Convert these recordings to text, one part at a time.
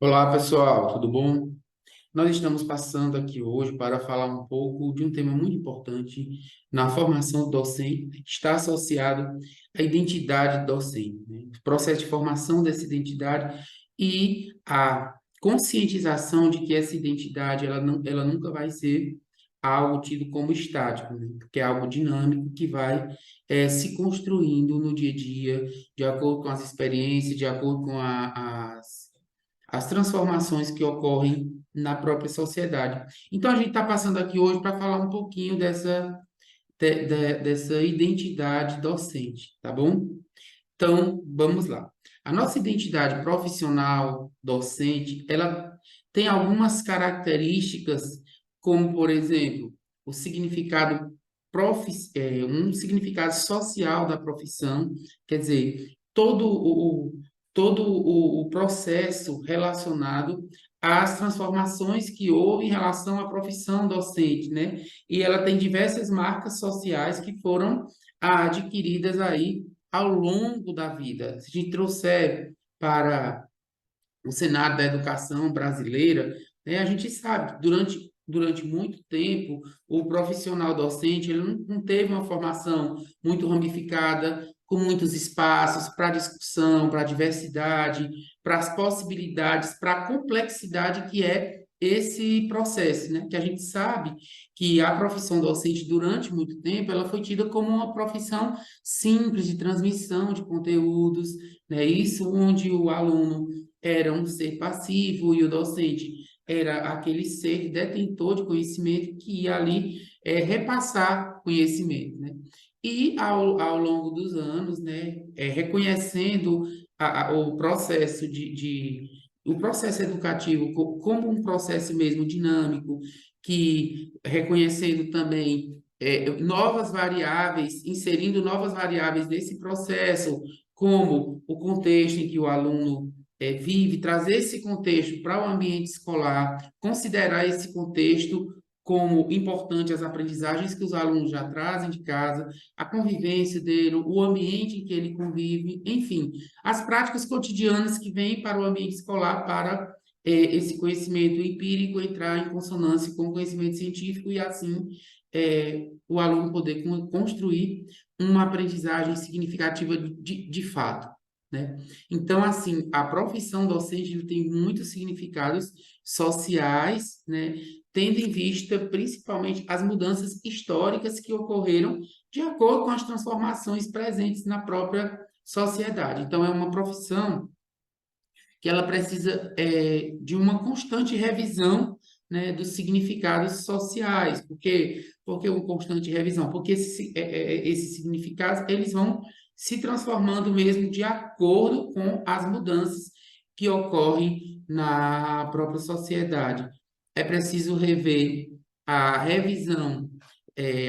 Olá, pessoal, tudo bom? Nós estamos passando aqui hoje para falar um pouco de um tema muito importante na formação docente, que está associado à identidade docente, né? O processo de formação dessa identidade e a conscientização de que essa identidade ela nunca vai ser algo tido como estático, né? Porque é algo dinâmico que vai se construindo no dia a dia, de acordo com as experiências, de acordo com as transformações que ocorrem na própria sociedade. Então, a gente está passando aqui hoje para falar um pouquinho dessa identidade docente, tá bom? Então, vamos lá. A nossa identidade profissional docente, ela tem algumas características, como, por exemplo, o significado um significado social da profissão, quer dizer, todo o processo relacionado às transformações que houve em relação à profissão docente, né? E ela tem diversas marcas sociais que foram adquiridas aí ao longo da vida. Se a gente trouxer para o cenário da educação brasileira, né, a gente sabe que durante muito tempo o profissional docente ele não teve uma formação muito ramificada, com muitos espaços para discussão, para diversidade, para as possibilidades, para a complexidade que é esse processo, né? Que a gente sabe que a profissão docente durante muito tempo ela foi tida como uma profissão simples de transmissão de conteúdos, né? Isso onde o aluno era um ser passivo e o docente era aquele ser detentor de conhecimento que ia ali repassar conhecimento, né? E ao longo dos anos, né, reconhecendo o processo o processo educativo como um processo mesmo dinâmico, que reconhecendo também novas variáveis, inserindo novas variáveis nesse processo, como o contexto em que o aluno vive, trazer esse contexto para o ambiente escolar, considerar esse contexto como importante as aprendizagens que os alunos já trazem de casa, a convivência dele, o ambiente em que ele convive, enfim, as práticas cotidianas que vêm para o ambiente escolar para esse conhecimento empírico entrar em consonância com o conhecimento científico e assim o aluno poder construir uma aprendizagem significativa de fato, né? Então, assim, a profissão docente ele tem muitos significados sociais, né? Tendo em vista principalmente as mudanças históricas que ocorreram de acordo com as transformações presentes na própria sociedade. Então, é uma profissão que ela precisa de uma constante revisão, né, dos significados sociais. Porque uma constante revisão? Porque esses significados eles vão se transformando mesmo de acordo com as mudanças que ocorrem na própria sociedade. É preciso rever a revisão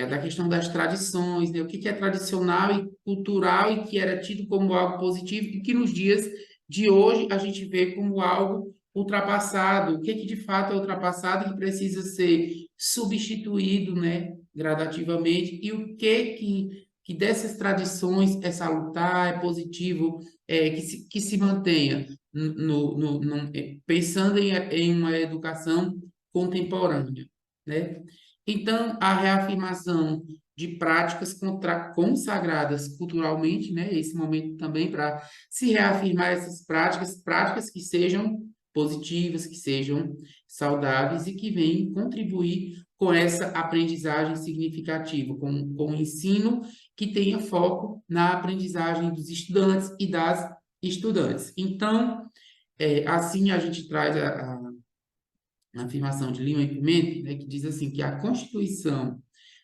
da questão das tradições, né? O que é tradicional e cultural e que era tido como algo positivo e que nos dias de hoje a gente vê como algo ultrapassado, o que de fato é ultrapassado e que precisa ser substituído, né, gradativamente, e o que dessas tradições é salutar, é positivo, que se mantenha pensando em uma educação contemporânea, né? Então, a reafirmação de práticas consagradas culturalmente, né? Esse momento também para se reafirmar essas práticas que sejam positivas, que sejam saudáveis e que venham contribuir com essa aprendizagem significativa, com o ensino que tenha foco na aprendizagem dos estudantes e das estudantes. Então, assim a gente traz a afirmação de Lima e Pimenta, né, que diz assim que a constituição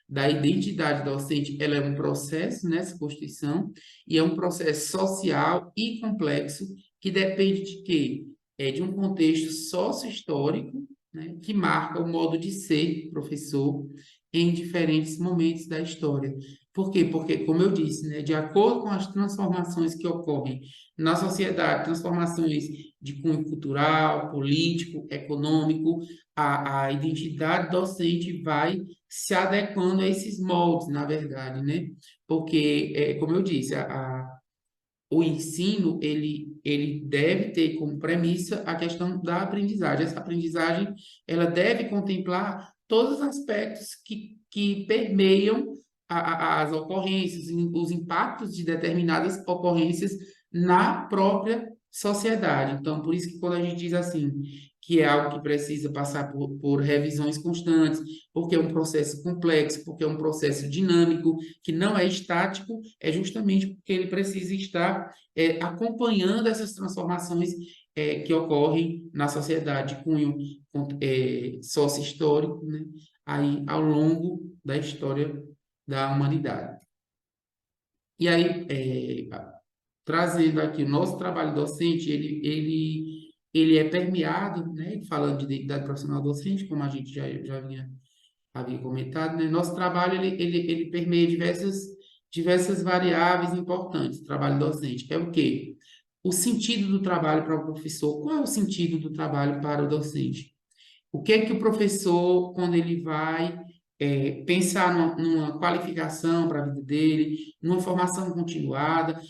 da identidade docente, ela é um processo nessa Constituição e é um processo social e complexo que depende de quê? De um contexto sócio-histórico, né, que marca o modo de ser professor em diferentes momentos da história. Por quê? Porque, como eu disse, né, de acordo com as transformações que ocorrem na sociedade, transformações de cunho cultural, político, econômico, a identidade docente vai se adequando a esses moldes, na verdade, né? Porque, como eu disse, o ensino, ele deve ter como premissa a questão da aprendizagem. Essa aprendizagem, ela deve contemplar todos os aspectos que permeiam as ocorrências, os impactos de determinadas ocorrências na própria sociedade. Então, por isso que quando a gente diz assim, que é algo que precisa passar por revisões constantes, porque é um processo complexo, porque é um processo dinâmico, que não é estático, é justamente porque ele precisa estar acompanhando essas transformações que ocorrem na sociedade de cunho sócio-histórico, né? Aí, ao longo da história da humanidade. E aí, trazendo aqui o nosso trabalho docente, ele é permeado, né? Falando de identidade profissional docente, como a gente já havia comentado, né? Nosso trabalho, ele permeia diversas variáveis importantes, trabalho docente. É o quê? O sentido do trabalho para o professor. Qual é o sentido do trabalho para o docente? O que é que o professor, quando ele vai pensar numa qualificação para a vida dele, numa formação continuada,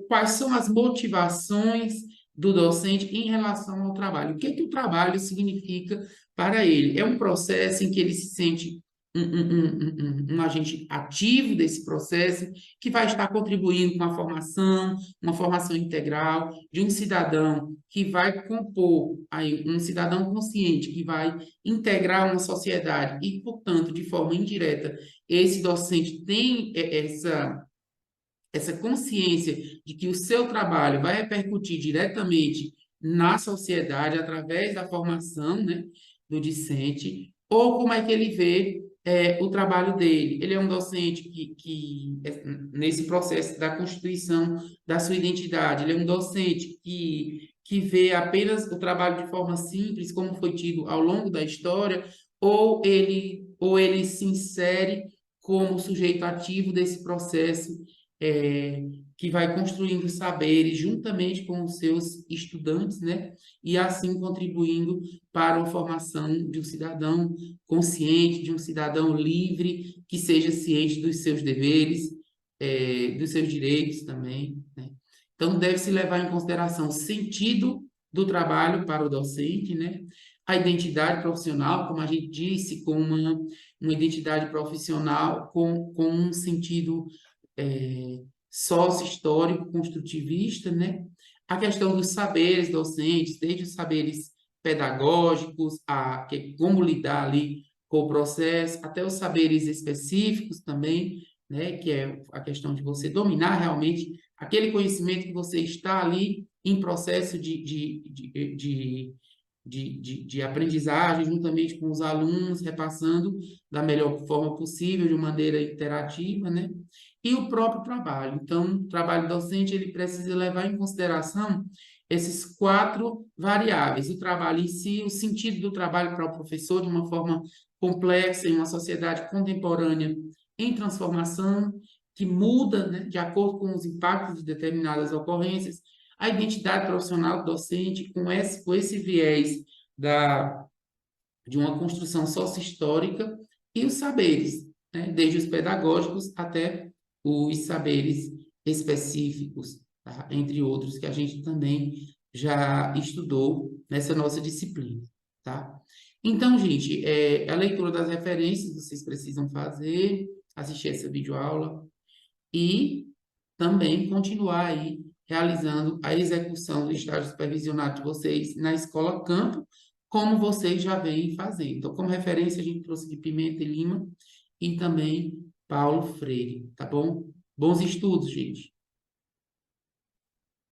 quais são as motivações do docente em relação ao trabalho? O que é que o trabalho significa para ele? É um processo em que ele se sente um agente ativo desse processo, que vai estar contribuindo com uma formação integral de um cidadão que vai compor aí um cidadão consciente que vai integrar uma sociedade e, portanto, de forma indireta, esse docente tem essa consciência de que o seu trabalho vai repercutir diretamente na sociedade através da formação, né, do discente, ou como é que ele vê o trabalho dele. Ele é um docente nesse processo da constituição da sua identidade, ele é um docente que vê apenas o trabalho de forma simples, como foi tido ao longo da história, ou ele se insere como sujeito ativo desse processo é, que vai construindo saberes juntamente com os seus estudantes, né? E assim contribuindo para a formação de um cidadão consciente, de um cidadão livre, que seja ciente dos seus deveres, dos seus direitos também, né? Então, deve-se levar em consideração o sentido do trabalho para o docente, né? A identidade profissional, como a gente disse, com uma identidade profissional com um sentido sócio-histórico, construtivista, né? A questão dos saberes docentes, desde os saberes pedagógicos, como lidar ali com o processo, até os saberes específicos também, né? Que é a questão de você dominar realmente aquele conhecimento que você está ali em processo de aprendizagem, juntamente com os alunos, repassando da melhor forma possível, de maneira interativa, né? E o próprio trabalho. Então, o trabalho docente, ele precisa levar em consideração esses quatro variáveis. O trabalho em si, o sentido do trabalho para o professor, de uma forma complexa, em uma sociedade contemporânea em transformação, que muda, né, de acordo com os impactos de determinadas ocorrências, a identidade profissional do docente, com esse viés de uma construção sócio-histórica, e os saberes, né? Desde os pedagógicos até os saberes específicos, tá? Entre outros, que a gente também já estudou nessa nossa disciplina. Tá? Então, gente, a leitura das referências vocês precisam fazer, assistir essa videoaula e também continuar aí realizando a execução do estágio supervisionado de vocês na escola campo, como vocês já vêm fazendo. Então, como referência, a gente trouxe de Pimenta e Lima e também Paulo Freire, tá bom? Bons estudos, gente!